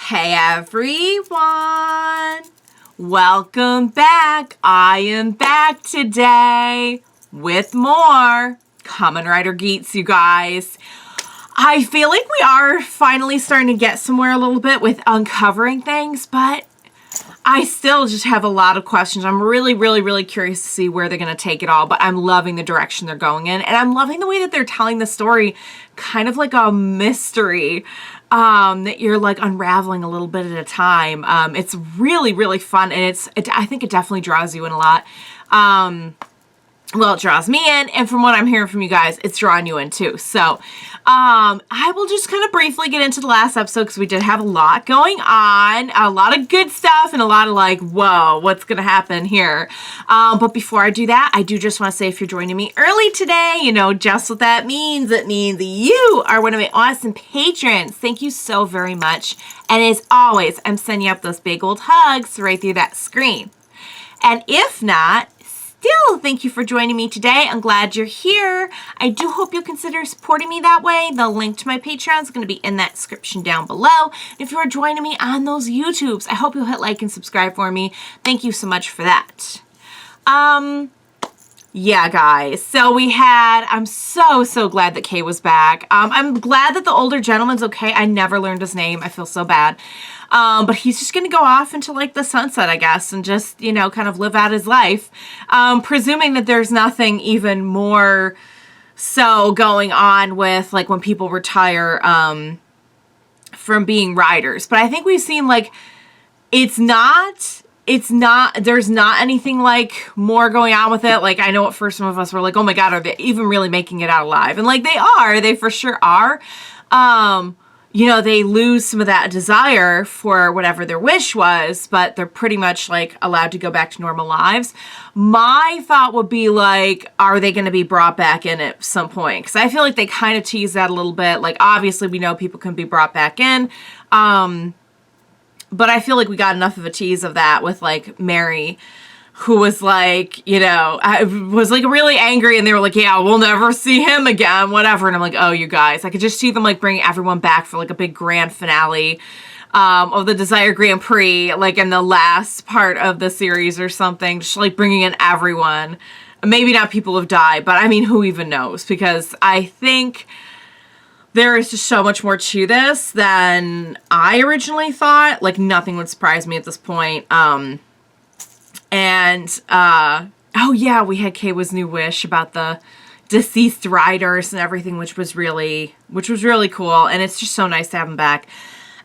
Hey everyone! Welcome back! I am back today with more Kamen Rider Geats, you guys. I feel like we are finally starting to get somewhere a little bit with uncovering things, but I still just have a lot of questions. I'm really curious to see where they're going to take it all, but I'm loving the direction they're going in, and I'm loving the way that they're telling the story kind of like a mystery that you're like unraveling a little bit at a time. It's really fun, and I think it definitely draws you in a lot. Well, it draws me in, and from what I'm hearing from you guys, it's drawing you in too. So, I will just kind of briefly get into the last episode because we did have a lot going on, a lot of good stuff, and a lot of like, whoa, what's going to happen here? But before I do that, I do just want to say if you're joining me early today, you know just what that means. It means you are one of my awesome patrons. Thank you so very much. And as always, I'm sending you up those big old hugs right through that screen. And if not, still, thank you for joining me today. I'm glad you're here. I do hope you'll consider supporting me that way. The link to my Patreon is going to be in that description down below. If you're joining me on those YouTubes, I hope you'll hit like and subscribe for me. Thank you so much for that. Yeah, guys. So I'm so glad that Kay was back. I'm glad that the older gentleman's okay. I never learned his name. I feel so bad. But he's just going to go off into like the sunset, I guess, and just, you know, kind of live out his life. Presuming that there's nothing even more so going on with like when people retire, from being riders. But I think we've seen like, there's not anything like more going on with it. Like, I know at first some of us were like, oh my God, are they even really making it out alive? And like, they for sure are. You know, they lose some of that desire for whatever their wish was, but they're pretty much like allowed to go back to normal lives. My thought would be like, are they going to be brought back in at some point? Because I feel like they kind of tease that a little bit. Like, obviously we know people can be brought back in. But I feel like we got enough of a tease of that with like Mary, who was like, you know, I was like really angry, and they were like, yeah, we'll never see him again, whatever. And I'm like, oh, you guys, I could just see them like bringing everyone back for like a big grand finale of the Desire Grand Prix, like in the last part of the series or something, just like bringing in everyone. Maybe not people who've died, but I mean, who even knows? Because I think there is just so much more to this than I originally thought. Like, nothing would surprise me at this point. Oh yeah, we had Kaywa's new wish about the deceased riders and everything, which was really cool. And it's just so nice to have him back.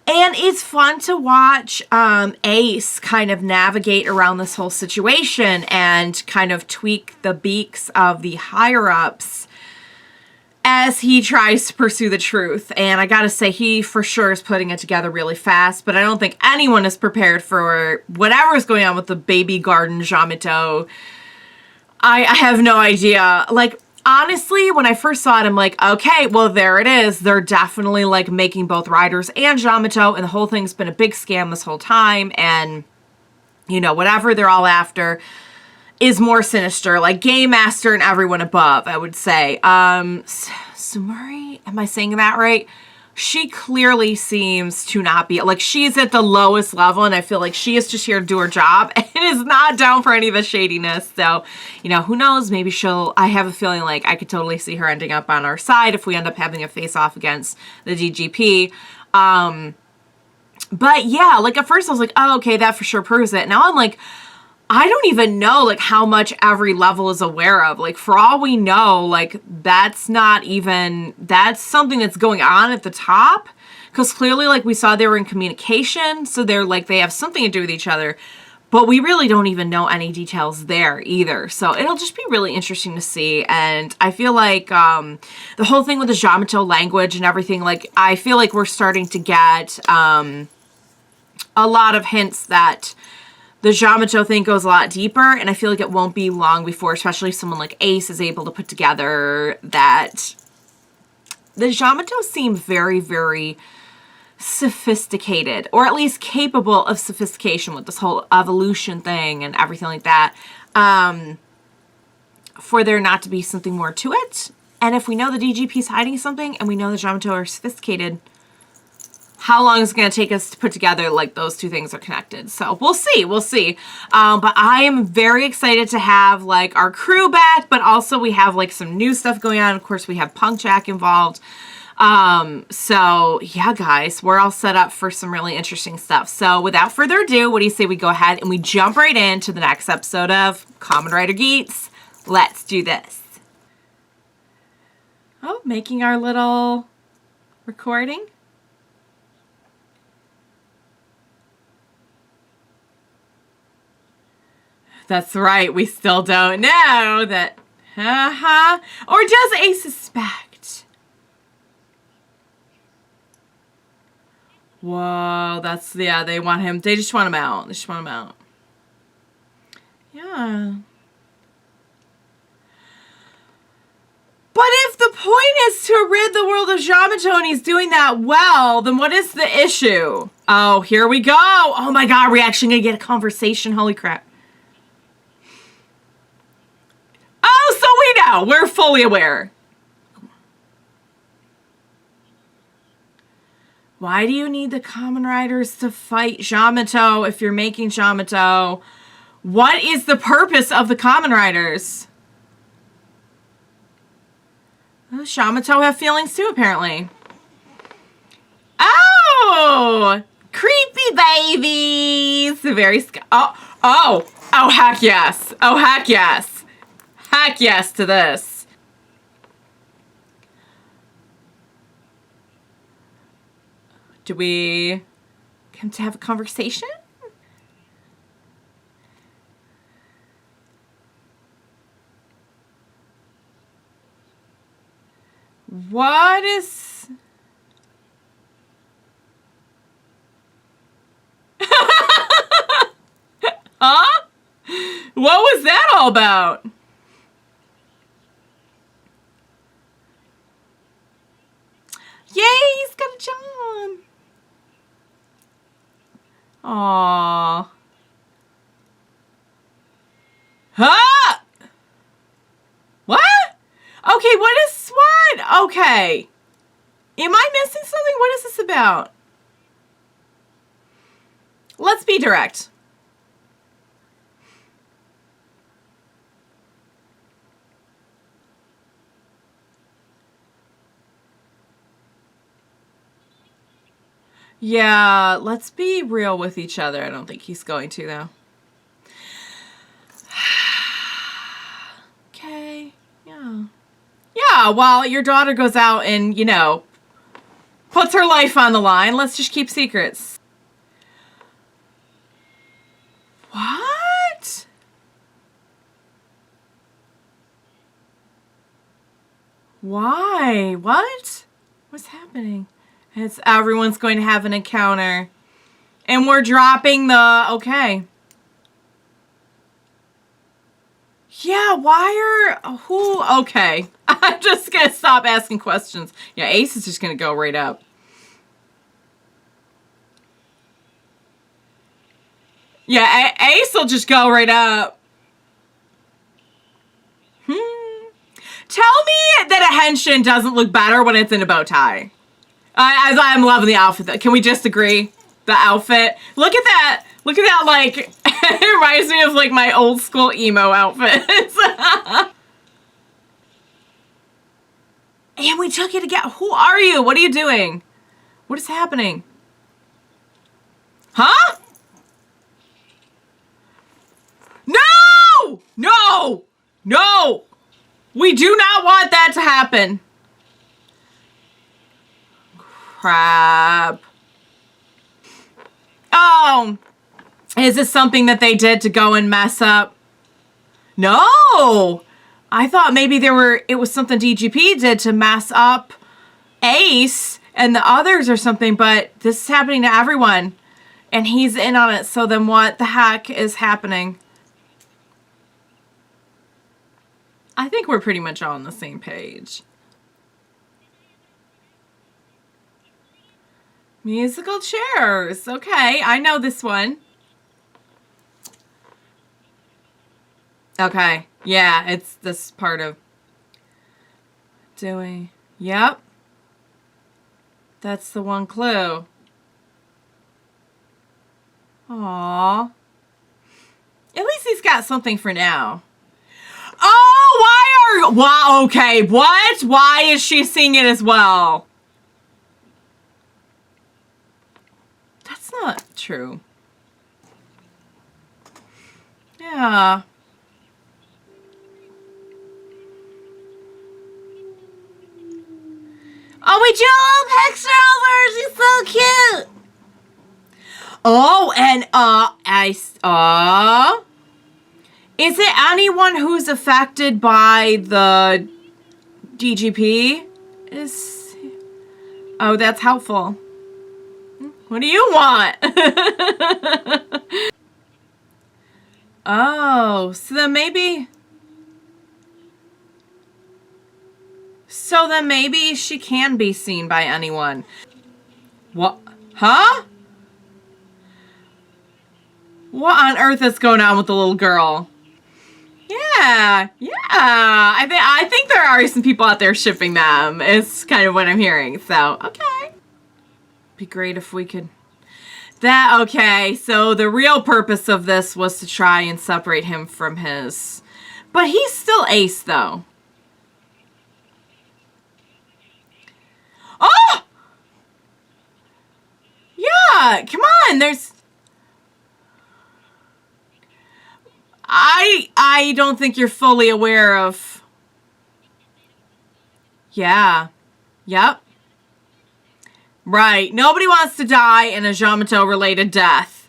And it's fun to watch Ace kind of navigate around this whole situation and kind of tweak the beaks of the higher-ups as he tries to pursue the truth. And I gotta say, he for sure is putting it together really fast, but I don't think anyone is prepared for whatever is going on with the baby garden Yamato. I have no idea. Like, honestly, when I first saw it, I'm like, okay, well, there it is. They're definitely like making both Riders and Yamato, and the whole thing's been a big scam this whole time, and, you know, whatever they're all after is more sinister, like Game Master and everyone above, I would say. Sumari, am I saying that right? She clearly seems to not be, like, she's at the lowest level, and I feel like she is just here to do her job and is not down for any of the shadiness. So, you know, who knows? Maybe I have a feeling like I could totally see her ending up on our side if we end up having a face-off against the DGP. But yeah, like, at first I was like, oh, okay, that for sure proves it. Now I'm like, I don't even know, like, how much every level is aware of. Like, for all we know, like, that's something that's going on at the top. Because clearly, like, we saw they were in communication, so they're, like, they have something to do with each other. But we really don't even know any details there either. So it'll just be really interesting to see. And I feel like the whole thing with the Yamato language and everything, like, I feel like we're starting to get a lot of hints that the Yamato thing goes a lot deeper, and I feel like it won't be long before, especially someone like Ace is able to put together that the Yamato seem very sophisticated, or at least capable of sophistication with this whole evolution thing and everything like that, for there not to be something more to it. And if we know the DGP's hiding something, and we know the Yamato are sophisticated, how long is it going to take us to put together like those two things are connected. So we'll see. We'll see. But I am very excited to have like our crew back, but also we have like some new stuff going on. Of course, we have Punk Jack involved. So yeah, guys, we're all set up for some really interesting stuff. So without further ado, what do you say we go ahead and we jump right into the next episode of Kamen Rider Geats? Let's do this. Oh, making our little recording. That's right, we still don't know that. Or does Ace suspect? Whoa, that's, yeah, they want him, they just want him out. They just want him out. Yeah. But if the point is to rid the world of Yamato and he's doing that well, then what is the issue? Oh, here we go. Oh my god, we're actually going to get a conversation. Holy crap. Oh, so we know. We're fully aware. Why do you need the Kamen Riders to fight Yamato if you're making Yamato? What is the purpose of the Kamen Riders? Well, Yamato have feelings too, apparently. Oh! Creepy babies! Very oh, heck yes. Oh, heck yes. Heck yes to this. Do we come to have a conversation? What is... Huh? What was that all about? Yay, he's got a job. Aww. Huh? What? Okay, what is what? Okay. Am I missing something? What is this about? Let's be direct. Yeah, let's be real with each other. I don't think he's going to, though. Okay, yeah. Yeah, while your daughter goes out and, you know, puts her life on the line, let's just keep secrets. What? Why? What? What's happening? It's everyone's going to have an encounter. And we're dropping the... Okay. Yeah, why are... Who... Okay. I'm just going to stop asking questions. Yeah, Ace is just going to go right up. Yeah, Ace will just go right up. Tell me that a henshin doesn't look better when it's in a bow tie. I'm loving the outfit. Can we just agree? The outfit. Look at that. Look at that, like, it reminds me of, like, my old school emo outfits. And we took it again. Who are you? What are you doing? What is happening? Huh? No! No! No! We do not want that to happen. Crap. Oh. Is this something that they did to go and mess up? No. I thought maybe it was something DGP did to mess up Ace and the others or something, but this is happening to everyone. And he's in on it, so then what the heck is happening? I think we're pretty much all on the same page. Musical chairs. Okay, I know this one. Okay, yeah, it's this part of doing. Yep. That's the one clue. Aww. At least he's got something for now. Oh, wow, okay, what? Why is she seeing it as well? That's not true. Yeah. Oh, we drew a little picture over. She's so cute. Oh, and is it anyone who's affected by the DGP? Oh, that's helpful. What do you want? Oh, so then maybe she can be seen by anyone. What? Huh? What on earth is going on with the little girl? Yeah. I think there are some people out there shipping them. It's kind of what I'm hearing. So, okay. Be great if we could. Okay, so the real purpose of this was to try and separate him from his... But he's still Ace, though. Oh! Yeah, come on, there's... I don't think you're fully aware of... Yeah. Yep. Right. Nobody wants to die in a Yamato-related death.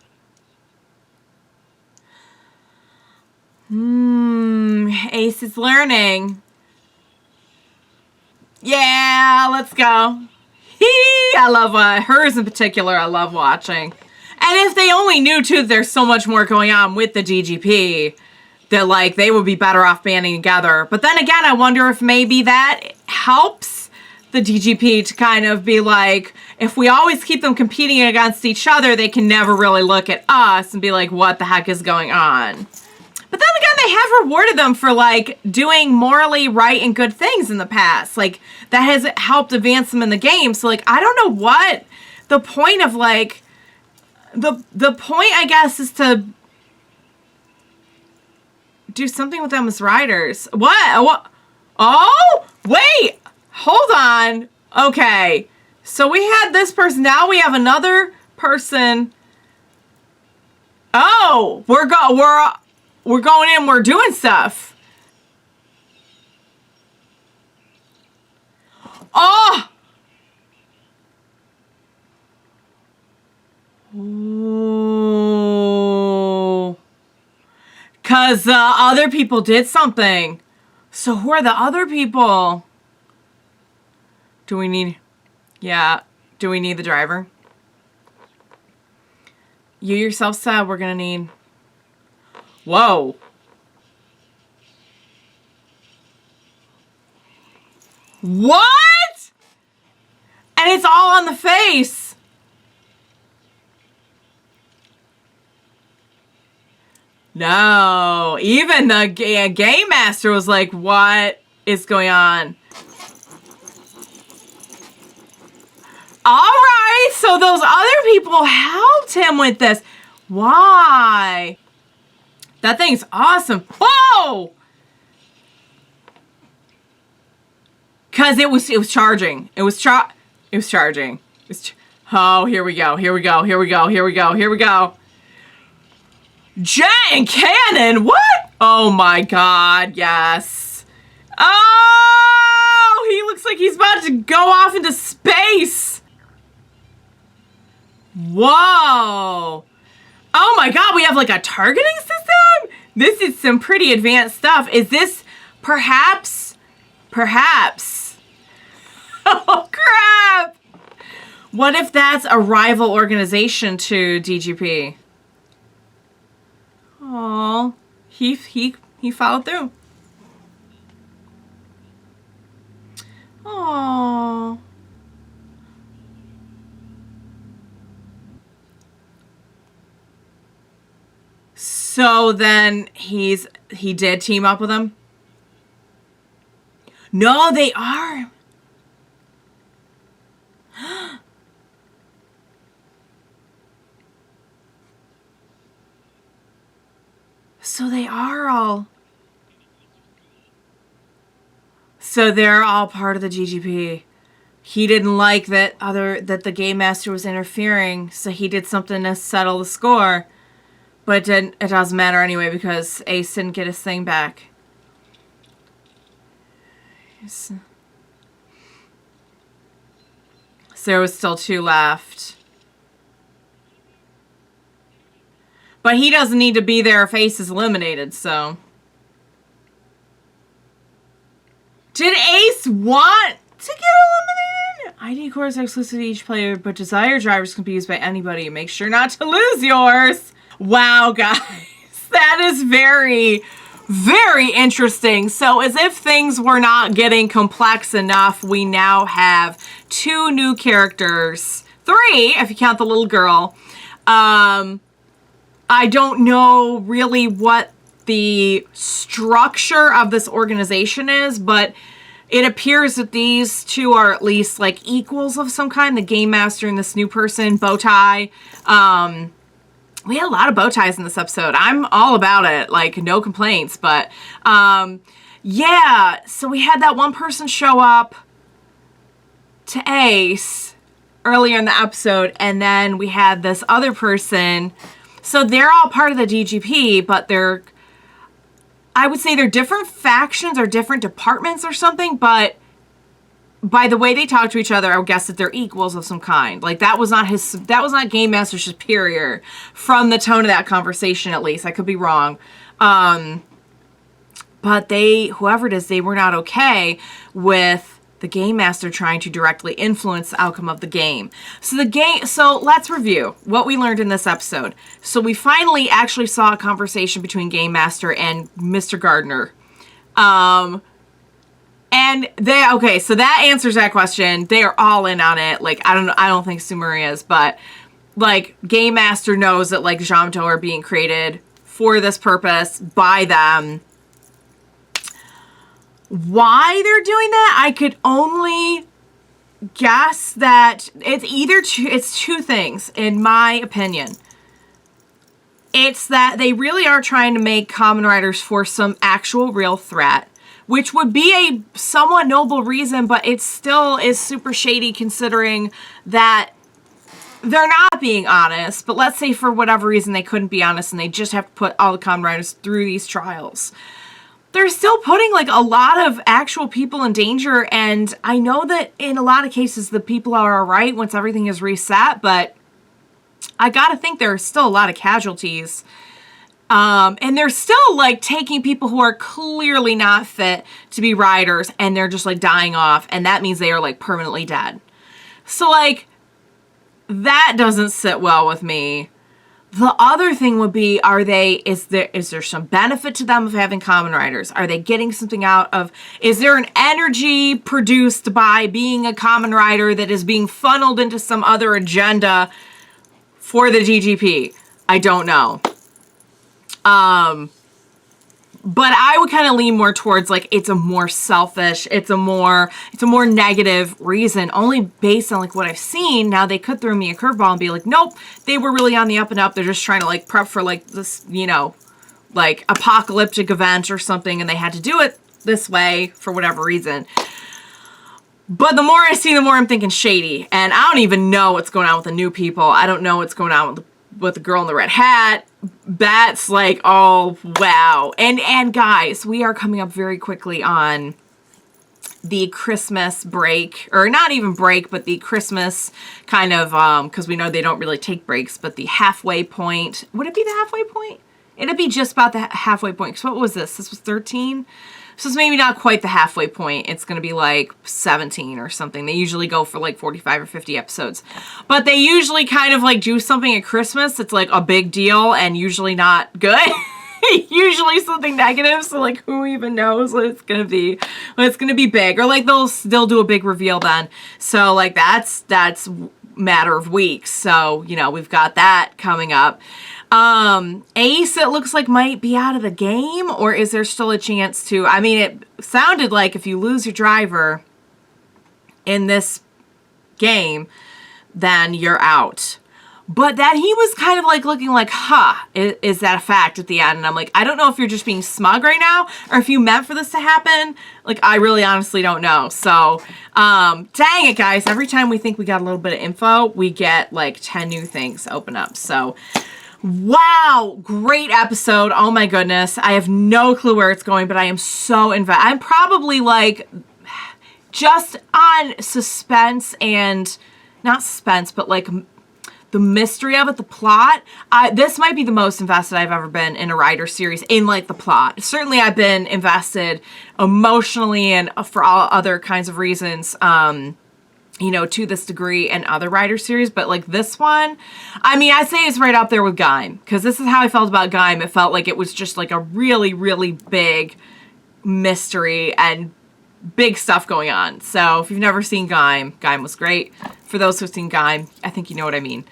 Ace is learning. Yeah, let's go. I love hers in particular. I love watching. And if they only knew, too, there's so much more going on with the DGP, that, like, they would be better off banding together. But then again, I wonder if maybe that helps the DGP to kind of be like, if we always keep them competing against each other, they can never really look at us and be like, what the heck is going on? But then again, they have rewarded them for, like, doing morally right and good things in the past. Like, that has helped advance them in the game. So, like, I don't know what the point of, like... The point, I guess, is to do something with them as riders. What? Oh, wait. Hold on. Okay. So we had this person. Now we have another person. Oh, we're going in. We're doing stuff. Oh. Ooh. Because other people did something. So who are the other people? Do we need... Yeah. Do we need the driver? You yourself said we're going to need... Whoa. What? And it's all on the face. No, even the game master was like, what is going on? All right, so those other people helped him with this. Why? That thing's awesome. Whoa! Because it was charging. It was charging. Oh, here we go. Here we go. Here we go. Here we go. Here we go. Jet and cannon? What? Oh my god, yes. Oh, he looks like he's about to go off into space. Whoa. Oh my god, we have like a targeting system? This is some pretty advanced stuff. Is this perhaps? Oh crap. What if that's a rival organization to DGP? Aw, he followed through. Aw. So then he did team up with him? No, they are. So they are all... So they're all part of the GGP. He didn't like that the Game Master was interfering, so he did something to settle the score. But it doesn't matter anyway because Ace didn't get his thing back. So there was still 2 left. But he doesn't need to be there if Ace is eliminated, so... Did Ace want to get eliminated? ID cores are exclusive to each player, but desired drivers can be used by anybody. Make sure not to lose yours. Wow, guys. That is very, very interesting. So as if things were not getting complex enough, we now have 2 new characters. 3, if you count the little girl. I don't know really what the structure of this organization is, but it appears that these 2 are at least like equals of some kind. The Game Master and this new person, Bowtie. We had a lot of bow ties in this episode. I'm all about it. Like, no complaints. But, yeah. So we had that one person show up to Ace earlier in the episode. And then we had this other person. So they're all part of the DGP, but they're... I would say they're different factions or different departments or something, but by the way they talk to each other, I would guess that they're equals of some kind. Like, that was not Game Master superior from the tone of that conversation, at least. I could be wrong. But whoever it is, they were not okay with the Game Master trying to directly influence the outcome of the game. So let's review what we learned in this episode. So we finally actually saw a conversation between Game Master and Mr. Gardner. So that answers that question. They are all in on it. Like, I don't think Sumeri is, but like Game Master knows that like Jamto are being created for this purpose by them. Why they're doing that, I could only guess that it's 2 things, in my opinion. It's that they really are trying to make Kamen Riders for some actual real threat, which would be a somewhat noble reason, but it still is super shady considering that they're not being honest. But let's say for whatever reason they couldn't be honest and they just have to put all the Kamen Riders through these trials. They're still putting like a lot of actual people in danger, and I know that in a lot of cases the people are alright once everything is reset, but I gotta think there are still a lot of casualties. And they're still like taking people who are clearly not fit to be riders and they're just like dying off, and that means they are like permanently dead. So like that doesn't sit well with me. The other thing would be, is there some benefit to them of having Kamen Riders? Are they getting something out of, is there an energy produced by being a Kamen Rider that is being funneled into some other agenda for the DGP? I don't know. But I would kind of lean more towards like it's a more selfish, it's a more negative reason, only based on like what I've seen. Now they could throw me a curveball and be like, nope, they were really on the up and up. They're just trying to like prep for like this, like apocalyptic event or something, and they had to do it this way for whatever reason. But the more I see, the more I'm thinking shady, and I don't even know what's going on with the new people. I don't know what's going on with the girl in the red hat. That's like, oh, wow. And guys, we are coming up very quickly on the Christmas break, or not even break, but the Christmas kind of, because we know they don't really take breaks, but the halfway point. Would it be the halfway point? It'd be just about the halfway point. Because what was this? This was 13? So it's maybe not quite the halfway point. It's going to be like 17 or something. They usually go for like 45 or 50 episodes. But they usually kind of like do something at Christmas. It's like a big deal and usually not good. Usually something negative. So like who even knows what it's going to be. But it's going to be big. Or like they'll do a big reveal then. So like that's matter of weeks. So, we've got that coming up. Ace, it looks like might be out of the game, or is there still a chance to, it sounded like if you lose your driver in this game, then you're out. But that he was kind of like looking like, is that a fact at the end? And I'm like, I don't know if you're just being smug right now or if you meant for this to happen. Like, I really honestly don't know. So, dang it, guys. Every time we think we got a little bit of info, we get like 10 new things open up. So, wow, great episode. Oh my goodness. I have no clue where it's going, but I am so invested. I'm probably like just on suspense and not suspense, but like the mystery of it, the plot. This might be the most invested I've ever been in a Rider series in like the plot. Certainly I've been invested emotionally and for all other kinds of reasons, you know, to this degree in other Rider series, but like this one, I mean, I'd say it's right up there with Gaim, because this is how I felt about Gaim. It felt like it was just like a really, really big mystery and big stuff going on. So if you've never seen Gaim, Gaim was great. For those who've seen Gaim, I think you know what I mean.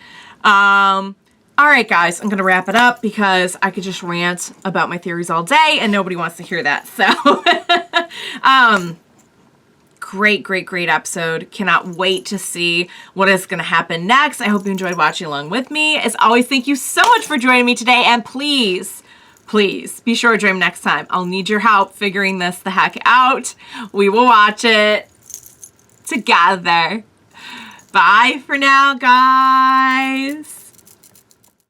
All right, guys, I'm going to wrap it up because I could just rant about my theories all day and nobody wants to hear that. So, great episode. Cannot wait to see what is going to happen next. I hope you enjoyed watching along with me. As always, thank you so much for joining me today. And please be sure to join me next time. I'll need your help figuring this the heck out. We will watch it together. Bye for now, guys.